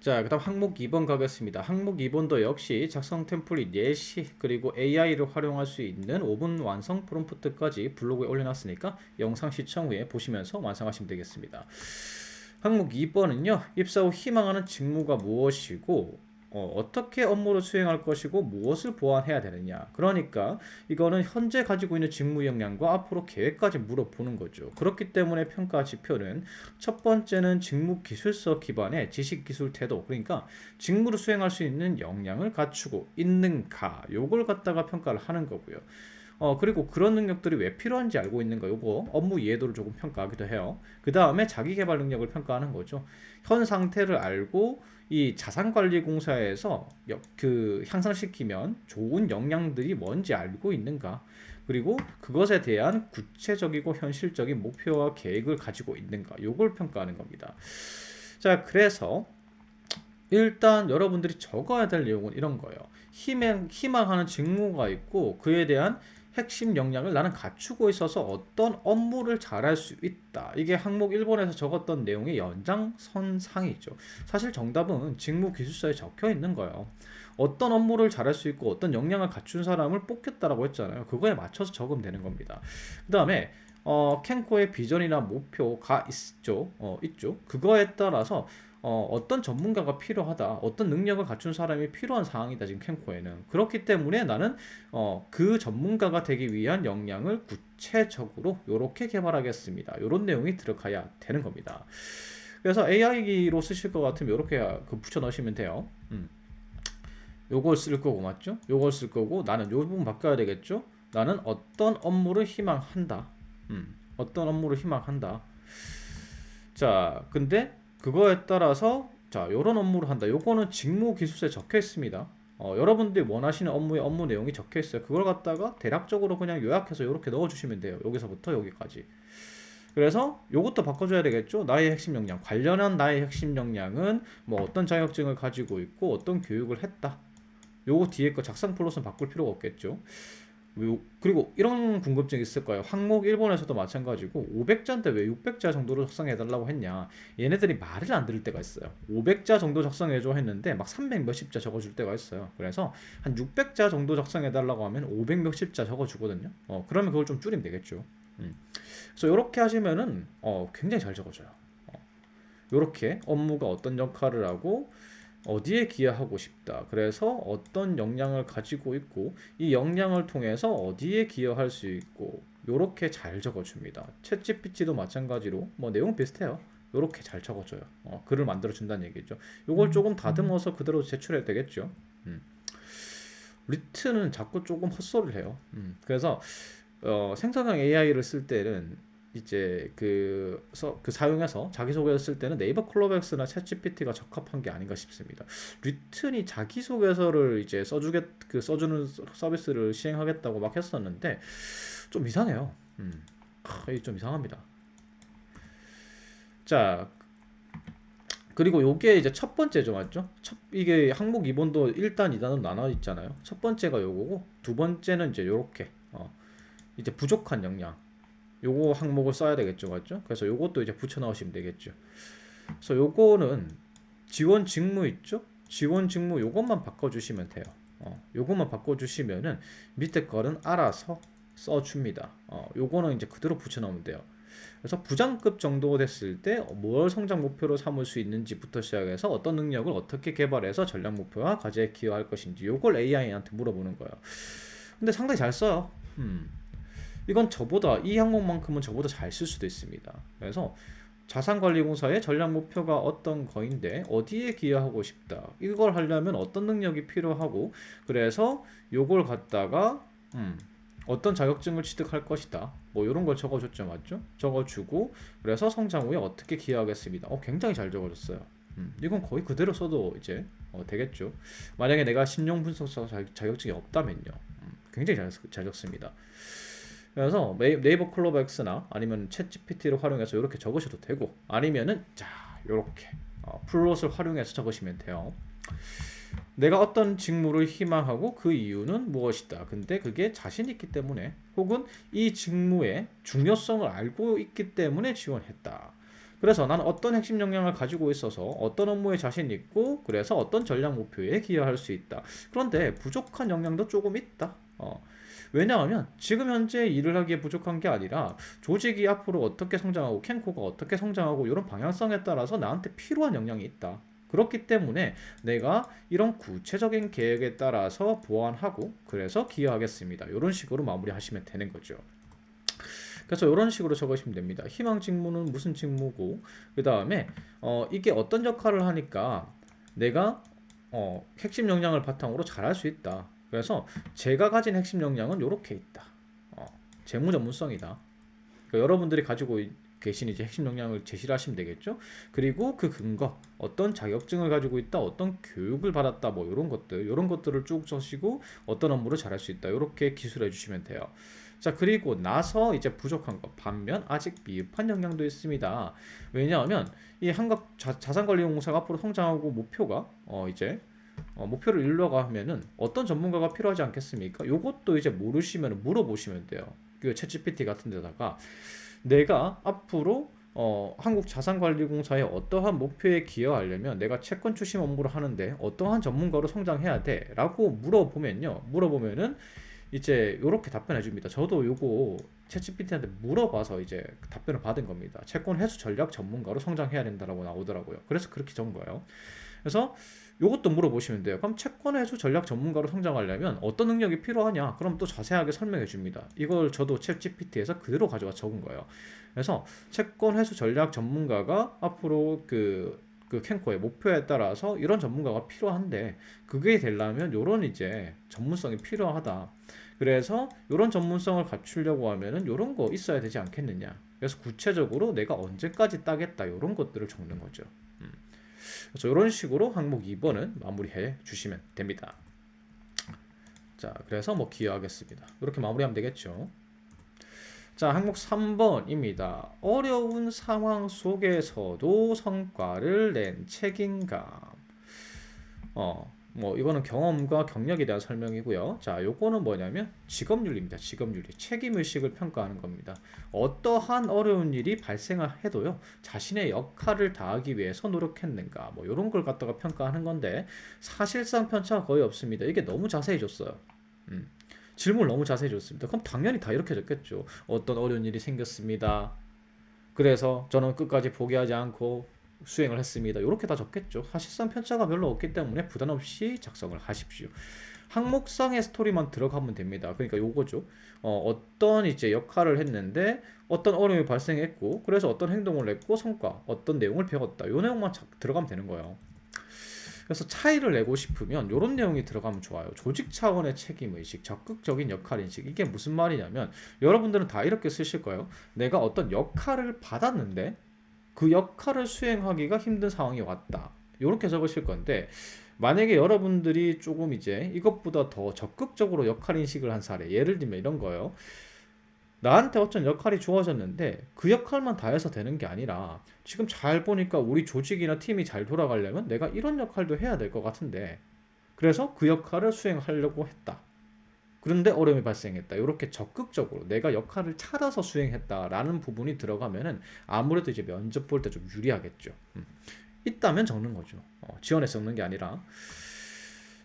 자, 그다음 항목 2번 가겠습니다. 항목 2번도 역시 작성 템플릿 예시 그리고 AI를 활용할 수 있는 5분 완성 프롬프트까지 블로그에 올려놨으니까 영상 시청 후에 보시면서 완성하시면 되겠습니다. 항목 2번은요. 입사 후 희망하는 직무가 무엇이고 어떻게 업무를 수행할 것이고 무엇을 보완해야 되느냐. 그러니까 이거는 현재 가지고 있는 직무 역량과 앞으로 계획까지 물어보는 거죠. 그렇기 때문에 평가 지표는 첫 번째는 직무 기술서 기반의 지식 기술 태도. 그러니까 직무를 수행할 수 있는 역량을 갖추고 있는가. 요걸 갖다가 평가를 하는 거고요. 그리고 그런 능력들이 왜 필요한지 알고 있는 거, 요거 업무 이해도를 조금 평가하기도 해요. 그 다음에 자기 개발 능력을 평가하는 거죠. 현 상태를 알고 이 자산관리공사에서 향상시키면 좋은 역량들이 뭔지 알고 있는가. 그리고 그것에 대한 구체적이고 현실적인 목표와 계획을 가지고 있는가. 요걸 평가하는 겁니다. 자, 그래서 일단 여러분들이 적어야 될 내용은 이런 거예요. 희망하는 직무가 있고 그에 대한 핵심 역량을 나는 갖추고 있어서 어떤 업무를 잘할 수 있다. 이게 항목 1번에서 적었던 내용의 연장선상이죠. 사실 정답은 직무 기술서에 적혀 있는 거예요. 어떤 업무를 잘할 수 있고 어떤 역량을 갖춘 사람을 뽑겠다라고 했잖아요. 그거에 맞춰서 적으면 되는 겁니다. 그 다음에 캔코의 비전이나 목표가 있죠. 그거에 따라서 어떤 전문가가 필요하다, 어떤 능력을 갖춘 사람이 필요한 상황이다, 지금 캠코에는. 그렇기 때문에 나는 그 전문가가 되기 위한 역량을 구체적으로 이렇게 개발하겠습니다. 이런 내용이 들어가야 되는 겁니다. 그래서 AI로 쓰실 것 같으면 이렇게 붙여 넣으시면 돼요. 요걸 쓸 거고, 맞죠? 요걸 쓸 거고, 나는 요 부분 바꿔야 되겠죠? 나는 어떤 업무를 희망한다. 어떤 업무를 희망한다. 자, 근데 그거에 따라서 자, 요런 업무를 한다. 요거는 직무 기술서에 적혀 있습니다. 여러분들이 원하시는 업무의 업무 내용이 적혀 있어요. 그걸 갖다가 대략적으로 그냥 요약해서 이렇게 넣어 주시면 돼요. 여기서부터 여기까지. 그래서 요것도 바꿔줘야 되겠죠. 나의 핵심 역량, 관련한 나의 핵심 역량은 뭐 어떤 자격증을 가지고 있고 어떤 교육을 했다. 요거 뒤에 거 작성 플롯은 바꿀 필요가 없겠죠. 그리고 이런 궁금증이 있을 거예요. 항목 1번에서도 마찬가지고 500자인데 왜 600자 정도로 작성해달라고 했냐. 얘네들이 말을 안 들을 때가 있어요. 500자 정도 작성해줘 했는데 막 300 몇십 자 적어줄 때가 있어요. 그래서 한 600자 정도 작성해달라고 하면 500 몇십 자 적어주거든요. 그러면 그걸 좀 줄이면 되겠죠. 그래서 이렇게 하시면은 굉장히 잘 적어져요. 이렇게 업무가 어떤 역할을 하고 어디에 기여하고 싶다. 그래서 어떤 역량을 가지고 있고 이 역량을 통해서 어디에 기여할 수 있고 요렇게 잘 적어줍니다. 챗GPT도 마찬가지로 뭐 내용 비슷해요. 요렇게 잘 적어줘요. 글을 만들어 준다는 얘기죠. 요걸 조금 다듬어서 그대로 제출해도 되겠죠. 리트는 자꾸 조금 헛소리를 해요. 그래서 생성형 AI를 쓸 때는 이제 그 사용해서 자기소개서 쓸 때는 네이버 콜라보엑스나 챗GPT가 적합한 게 아닌가 싶습니다. 리튼이 자기소개서를 이제 써주는 서비스를 시행하겠다고 막 했었는데 좀 이상해요. 이게 좀 이상합니다. 자, 그리고 요게 이제 첫 번째죠, 맞죠? 이게 항목 2번도 1단, 2단으로 나눠 있잖아요. 첫 번째가 요거고 두 번째는 이제 요렇게 이제 부족한 역량. 요거 항목을 써야 되겠죠, 맞죠? 그래서 요것도 이제 붙여 넣으시면 되겠죠. 그래서 요거는 지원 직무 있죠? 지원 직무 요것만 바꿔주시면 돼요. 요것만 바꿔주시면은 밑에 거는 알아서 써줍니다. 요거는 이제 그대로 붙여 넣으면 돼요. 그래서 부장급 정도 됐을 때 뭘 성장 목표로 삼을 수 있는지부터 시작해서 어떤 능력을 어떻게 개발해서 전략 목표와 과제에 기여할 것인지 요걸 AI한테 물어보는 거예요. 근데 상당히 잘 써요. 이건 이 항목만큼은 저보다 잘 쓸 수도 있습니다. 그래서 자산관리공사의 전략 목표가 어떤 거인데 어디에 기여하고 싶다. 이걸 하려면 어떤 능력이 필요하고 그래서 요걸 갖다가 어떤 자격증을 취득할 것이다. 뭐 이런 걸 적어줬죠, 맞죠? 적어주고 그래서 성장 후에 어떻게 기여하겠습니다. 굉장히 잘 적어줬어요. 이건 거의 그대로 써도 이제 되겠죠. 만약에 내가 신용분석사 자격증이 없다면요. 굉장히 잘 적습니다. 그래서 네이버 콜라보엑스나 아니면 챗GPT를 활용해서 이렇게 적으셔도 되고 아니면은 자 이렇게 플롯을 활용해서 적으시면 돼요. 내가 어떤 직무를 희망하고 그 이유는 무엇이다. 근데 그게 자신 있기 때문에 혹은 이 직무의 중요성을 알고 있기 때문에 지원했다. 그래서 나는 어떤 핵심 역량을 가지고 있어서 어떤 업무에 자신 있고 그래서 어떤 전략 목표에 기여할 수 있다. 그런데 부족한 역량도 조금 있다. 왜냐하면 지금 현재 일을 하기에 부족한 게 아니라 조직이 앞으로 어떻게 성장하고 캔코가 어떻게 성장하고 이런 방향성에 따라서 나한테 필요한 역량이 있다. 그렇기 때문에 내가 이런 구체적인 계획에 따라서 보완하고 그래서 기여하겠습니다. 이런 식으로 마무리하시면 되는 거죠. 그래서 이런 식으로 적으시면 됩니다. 희망 직무는 무슨 직무고 그 다음에 이게 어떤 역할을 하니까 내가 핵심 역량을 바탕으로 잘할 수 있다. 그래서 제가 가진 핵심 역량은 이렇게 있다. 재무 전문성이다. 그러니까 여러분들이 가지고 계신 이제 핵심 역량을 제시를 하시면 되겠죠. 그리고 그 근거, 어떤 자격증을 가지고 있다, 어떤 교육을 받았다, 뭐 이런 것들을 쭉 적시고 어떤 업무를 잘할 수 있다. 이렇게 기술해 주시면 돼요. 자, 그리고 나서 이제 부족한 것, 반면 아직 미흡한 역량도 있습니다. 왜냐하면 이 한국 자산관리공사가 앞으로 성장하고 목표가 이제 목표를 이루려고 하면은 어떤 전문가가 필요하지 않겠습니까? 요것도 이제 모르시면 물어보시면 돼요. 그 챗GPT 같은 데다가 내가 앞으로 한국자산관리공사의 어떠한 목표에 기여하려면 내가 채권 추심 업무를 하는데 어떠한 전문가로 성장해야 돼? 라고 물어보면은 이제 요렇게 답변해 줍니다. 저도 요거 챗GPT한테 물어봐서 이제 답변을 받은 겁니다. 채권 회수 전략 전문가로 성장해야 된다라고 나오더라고요. 그래서 그렇게 적은 거예요. 그래서 요것도 물어보시면 돼요. 그럼 채권 회수 전략 전문가로 성장하려면 어떤 능력이 필요하냐? 그럼 또 자세하게 설명해 줍니다. 이걸 저도 챗GPT에서 그대로 가져와 적은 거예요. 그래서 채권 회수 전략 전문가가 앞으로 그 캔코의 목표에 따라서 이런 전문가가 필요한데 그게 되려면 이런 이제 전문성이 필요하다. 그래서 이런 전문성을 갖추려고 하면은 이런 거 있어야 되지 않겠느냐. 그래서 구체적으로 내가 언제까지 따겠다 이런 것들을 적는 거죠. 그래서 이런 식으로 항목 2번은 마무리해 주시면 됩니다. 자, 그래서 뭐 기여하겠습니다. 이렇게 마무리하면 되겠죠. 자, 항목 3번입니다. 어려운 상황 속에서도 성과를 낸 책임감. 뭐 이거는 경험과 경력에 대한 설명이고요. 자, 요거는 뭐냐면 직업윤리입니다. 직업윤리. 책임의식을 평가하는 겁니다. 어떠한 어려운 일이 발생해도요, 자신의 역할을 다하기 위해서 노력했는가, 뭐 이런 걸 갖다가 평가하는 건데 사실상 편차가 거의 없습니다. 이게 너무 자세히 줬어요. 질문을 너무 자세히 줬습니다. 그럼 당연히 다 이렇게 적겠죠. 어떤 어려운 일이 생겼습니다. 그래서 저는 끝까지 포기하지 않고 수행을 했습니다. 이렇게 다 적겠죠. 사실상 편차가 별로 없기 때문에 부담 없이 작성을 하십시오. 항목상의 스토리만 들어가면 됩니다. 그러니까 요거죠. 어떤 이제 역할을 했는데 어떤 어려움이 발생했고 그래서 어떤 행동을 했고 성과, 어떤 내용을 배웠다. 요 내용만 들어가면 되는 거예요. 그래서 차이를 내고 싶으면 이런 내용이 들어가면 좋아요. 조직 차원의 책임의식, 적극적인 역할인식. 이게 무슨 말이냐면 여러분들은 다 이렇게 쓰실 거예요. 내가 어떤 역할을 받았는데 그 역할을 수행하기가 힘든 상황이 왔다. 이렇게 적으실 건데 만약에 여러분들이 조금 이제 이것보다 더 적극적으로 역할인식을 한 사례, 예를 들면 이런 거예요. 나한테 어떤 역할이 주어졌는데 그 역할만 다 해서 되는 게 아니라 지금 잘 보니까 우리 조직이나 팀이 잘 돌아가려면 내가 이런 역할도 해야 될 것 같은데 그래서 그 역할을 수행하려고 했다. 그런데 어려움이 발생했다. 이렇게 적극적으로 내가 역할을 찾아서 수행했다라는 부분이 들어가면은 아무래도 이제 면접 볼 때 좀 유리하겠죠. 있다면 적는 거죠. 지원해서 적는 게 아니라.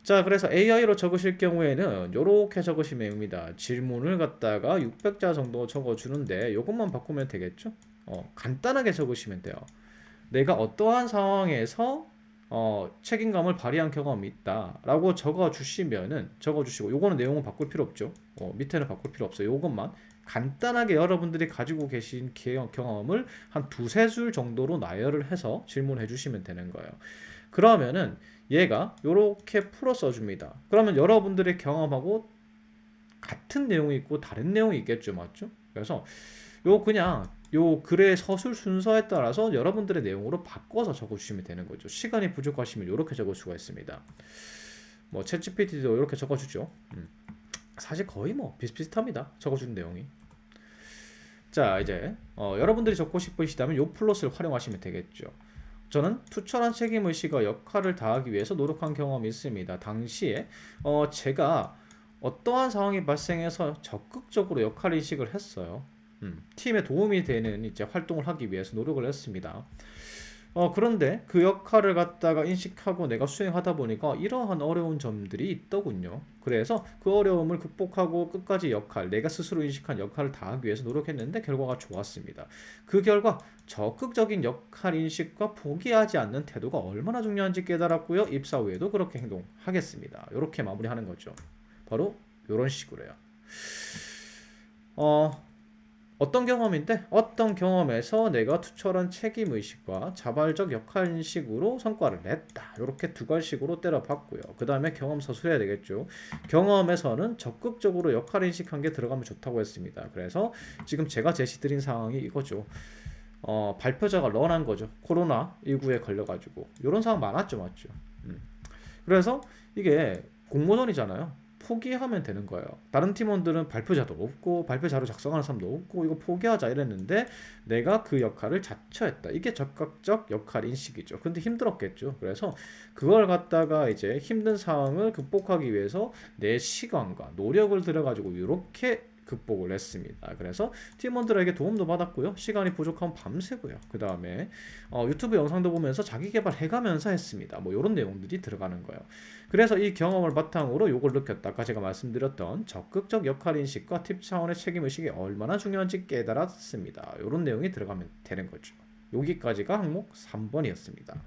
자, 그래서 AI로 적으실 경우에는 이렇게 적으시면 됩니다. 질문을 갖다가 600자 정도 적어주는데 이것만 바꾸면 되겠죠? 간단하게 적으시면 돼요. 내가 어떠한 상황에서 책임감을 발휘한 경험이 있다라고 적어주시고 요거는 내용은 바꿀 필요 없죠. 밑에는 바꿀 필요 없어요. 요것만 간단하게 여러분들이 가지고 계신 경험을 한 두세 줄 정도로 나열을 해서 질문해 주시면 되는 거예요. 그러면은 얘가 요렇게 풀어 써줍니다. 그러면 여러분들의 경험하고 같은 내용이 있고 다른 내용이 있겠죠, 맞죠? 그래서 그냥 요 글의 서술 순서에 따라서 여러분들의 내용으로 바꿔서 적어주시면 되는 거죠. 시간이 부족하시면 이렇게 적을 수가 있습니다. 뭐 챗GPT도 이렇게 적어주죠. 사실 거의 뭐 비슷비슷합니다. 적어주는 내용이. 자, 이제 여러분들이 적고 싶으시다면 요 플러스를 활용하시면 되겠죠. 저는 투철한 책임의식과 역할을 다하기 위해서 노력한 경험이 있습니다. 당시에 제가 어떠한 상황이 발생해서 적극적으로 역할인식을 했어요. 팀에 도움이 되는 이제 활동을 하기 위해서 노력을 했습니다. 그런데 그 역할을 갖다가 인식하고 내가 수행하다 보니까 이러한 어려운 점들이 있더군요. 그래서 그 어려움을 극복하고 끝까지 내가 스스로 인식한 역할을 다하기 위해서 노력했는데 결과가 좋았습니다. 그 결과 적극적인 역할 인식과 포기하지 않는 태도가 얼마나 중요한지 깨달았고요. 입사 후에도 그렇게 행동하겠습니다. 이렇게 마무리하는 거죠. 바로 이런 식으로요. 어, 어떤 경험인데 어떤 경험에서 내가 투철한 책임의식과 자발적 역할인식으로 성과를 냈다. 이렇게 두 가지식으로 때려봤고요. 그 다음에 경험 서술해야 되겠죠. 경험에서는 적극적으로 역할인식한 게 들어가면 좋다고 했습니다. 그래서 지금 제가 제시드린 상황이 이거죠. 발표자가 런한 거죠. 코로나19에 걸려가지고. 이런 상황 많았죠. 맞죠? 음. 그래서 이게 공모전이잖아요. 포기하면 되는 거예요. 다른 팀원들은 발표자도 없고 발표 자료 작성하는 사람도 없고 이거 포기하자 이랬는데 내가 그 역할을 자처했다. 이게 적극적 역할 인식이죠. 근데 힘들었겠죠. 그래서 그걸 갖다가 이제 힘든 상황을 극복하기 위해서 내 시간과 노력을 들여가지고 이렇게 극복을 했습니다. 그래서 팀원들에게 도움도 받았고요. 시간이 부족하면 밤새고요. 그 다음에 유튜브 영상도 보면서 자기 개발 해가면서 했습니다. 뭐 이런 내용들이 들어가는 거예요. 그래서 이 경험을 바탕으로 요걸 느꼈다. 아까 제가 말씀드렸던 적극적 역할 인식과 팀 차원의 책임 의식이 얼마나 중요한지 깨달았습니다. 이런 내용이 들어가면 되는 거죠. 여기까지가 항목 3번이었습니다.